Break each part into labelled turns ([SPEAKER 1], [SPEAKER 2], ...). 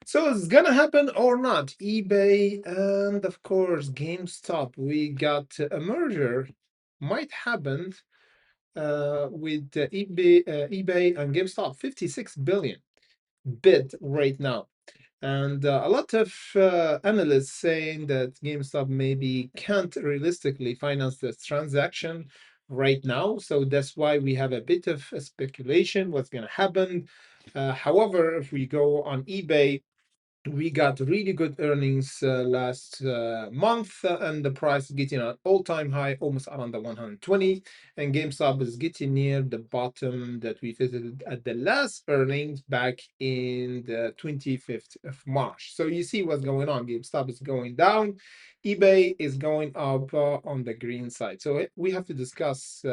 [SPEAKER 1] So it's gonna happen or not? eBay and of course GameStop. We got a merger might happen with eBay and GameStop. 56 billion bid right now. And a lot of analysts saying that GameStop maybe can't realistically finance this transaction right now. So that's why we have a bit of a speculation what's going to happen. However, if we go on eBay, we got really good earnings last month, and the price is getting an all-time high, almost around the 120. And GameStop is getting near the bottom that we visited at the last earnings back in the 25th of March. So you see what's going on. GameStop is going down, eBay is going up on the green side. So we have to discuss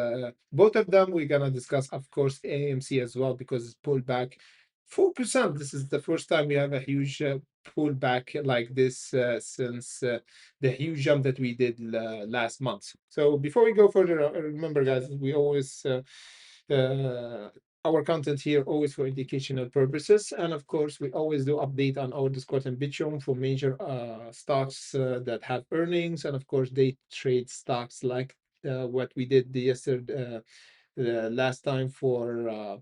[SPEAKER 1] both of them. We're gonna discuss, of course, AMC as well because it's pulled back 4%. This is the first time we have a huge pullback like this since the huge jump that we did last month. So before we go further, remember, guys, we always our content here always for educational purposes, and of course, we always do update on our Discord and Bitcoin for major stocks that have earnings, and of course, they trade stocks like what we did yesterday. Last time for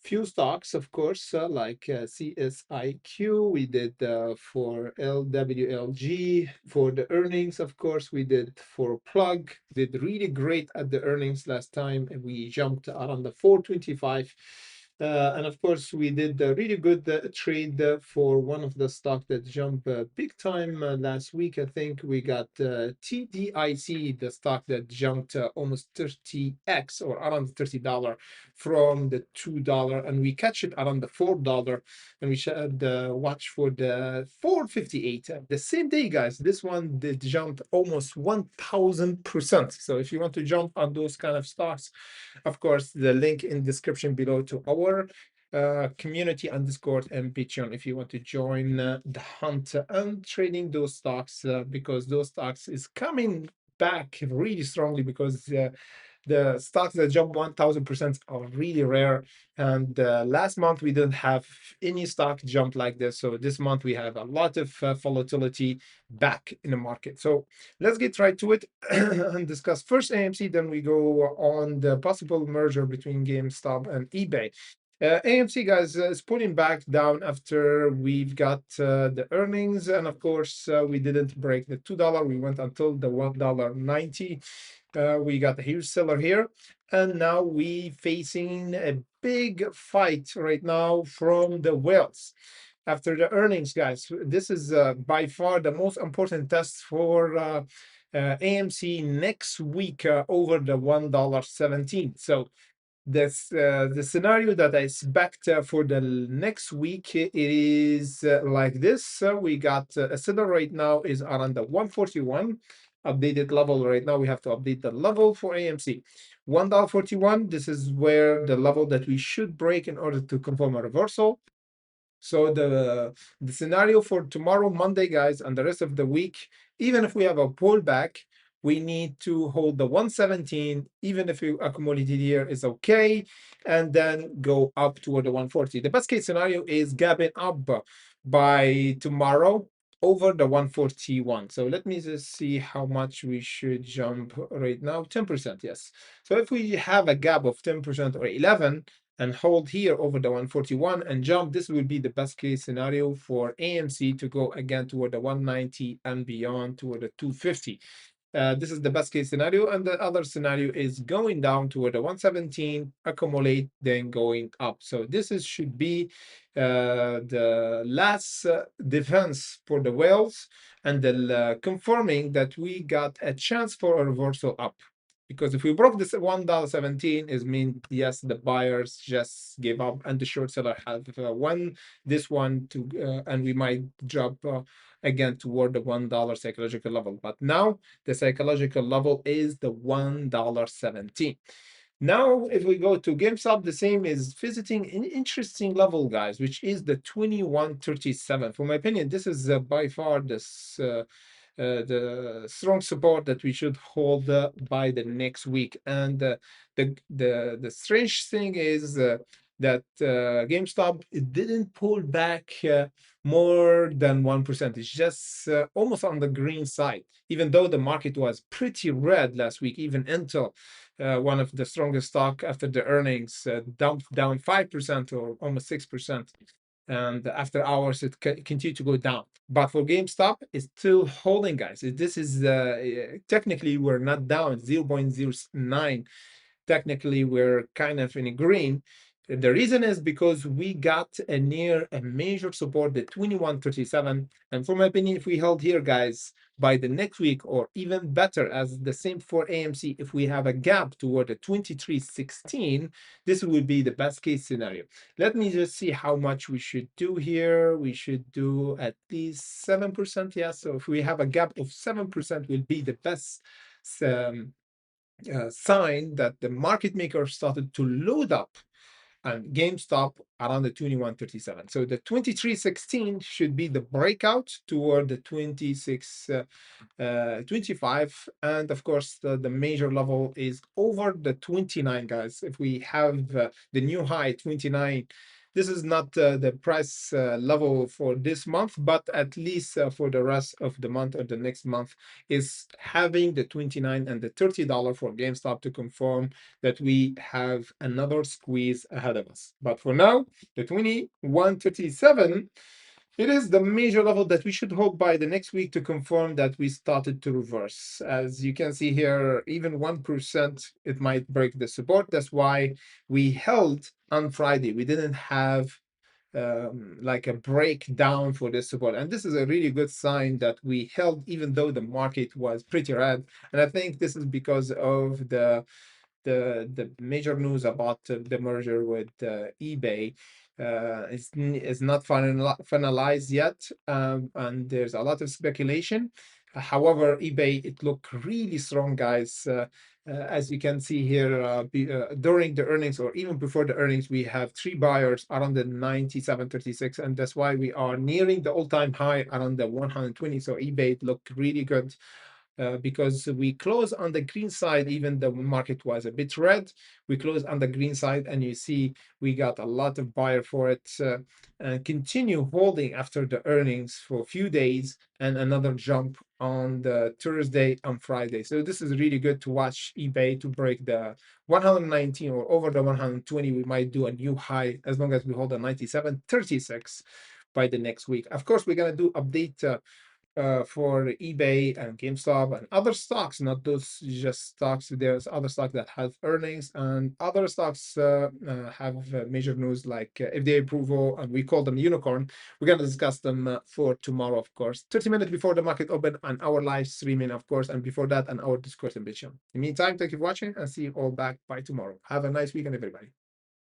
[SPEAKER 1] few stocks, of course, like CSIQ, we did for LWLG. For the earnings, of course, we did for Plug, did really great at the earnings last time, and we jumped around the 425. And of course, we did a really good trade for one of the stock that jumped big time last week. I think we got TDIC, the stock that jumped almost 30x or around $30 from the $2, and we catch it around the $4, and we should watch for the 458 the same day, guys. This one did jump almost 1000%. So if you want to jump on those kind of stocks, of course, the link in description below to our community on Discord and Patreon if you want to join the hunt and trading those stocks, because those stocks is coming back really strongly, because the stocks that jump 1000% are really rare. And last month we didn't have any stock jump like this. So this month we have a lot of volatility back in the market. So let's get right to it and discuss first AMC, then we go on the possible merger between GameStop and eBay. AMC, guys, is pulling back down after we've got the earnings, and of course we didn't break the $2. We went until the $1.90. We got a huge seller here, and now we facing a big fight right now from the whales after the earnings, guys. This is by far the most important test for AMC next week over the $1.17. So that's the scenario that I expect for the next week is like this. We got a seller right now is around the 141 updated level. Right now we have to update the level for AMC. $1.41, this is where the level that we should break in order to confirm a reversal. So the scenario for tomorrow, Monday, guys, and the rest of the week, even if we have a pullback, we need to hold the 117, even if you accumulated here is okay, and then go up toward the 140. The best case scenario is gapping up by tomorrow over the 141. So let me just see how much we should jump right now. 10%, yes. So if we have a gap of 10% or 11, and hold here over the 141 and jump, this will be the best case scenario for AMC to go again toward the 190 and beyond toward the 250. This is the best case scenario, and the other scenario is going down toward the 117, accumulate, then going up. So this is should be the last defense for the whales, and the confirming that we got a chance for a reversal up. Because if we broke this $1.17, is mean yes, the buyers just gave up, and the short seller have won this one to, and we might drop again toward the $1 psychological level. But now the psychological level is the $1.17. Now, if we go to GameStop, the same is visiting an interesting level, guys, which is the 2137. For my opinion, this is by far this the strong support that we should hold by the next week. And the strange thing is that GameStop, it didn't pull back more than 1%. It's just almost on the green side, even though the market was pretty red last week. Even Intel, one of the strongest stock after the earnings, dumped down 5% or almost 6%. And after hours, it continued to go down. But for GameStop, it's still holding, guys. This is technically we're not down 0.09. Technically we're kind of in a green. The reason is because we got a near a major support, the 2137. And for my opinion, if we held here, guys, by the next week, or even better, as the same for AMC, if we have a gap toward the 2316, this would be the best case scenario. Let me just see how much we should do here. We should do at least 7%. Yeah, so if we have a gap of 7%, will be the best sign that the market maker started to load up and GameStop around the 2137. So the 2316 should be the breakout toward the 2625. And of course, the major level is over the 29, guys. If we have the new high 29, this is not the price level for this month, but at least for the rest of the month or the next month, is having the 29 and the $30 for GameStop to confirm that we have another squeeze ahead of us. But for now, the 2137, it is the major level that we should hope by the next week to confirm that we started to reverse. As you can see here, even 1%, it might break the support. That's why we held on Friday. We didn't have like a breakdown for this support. And this is a really good sign that we held, even though the market was pretty red. And I think this is because of the major news about the merger with eBay. It's not finalized yet, and there's a lot of speculation. However, eBay, it looked really strong, guys. As you can see here, during the earnings or even before the earnings, we have three buyers around the 97.36, and that's why we are nearing the all-time high around the 120. So eBay, it looked really good. Because we close on the green side, even the market was a bit red, we close on the green side, and you see we got a lot of buyer for it, and continue holding after the earnings for a few days, and another jump on the Thursday and Friday. So this is really good to watch eBay to break the 119 or over the 120. We might do a new high as long as we hold a 97.36 by the next week. Of course, we're going to do update for eBay and GameStop and other stocks, not those just stocks. There's other stocks that have earnings, and other stocks have major news like FDA approval, and we call them unicorn. We're going to discuss them for tomorrow, of course, 30 minutes before the market open on our live streaming, of course, and before that on our Discord and Bitcoin. In the meantime, thank you for watching, and see you all back by tomorrow. Have a nice weekend, everybody.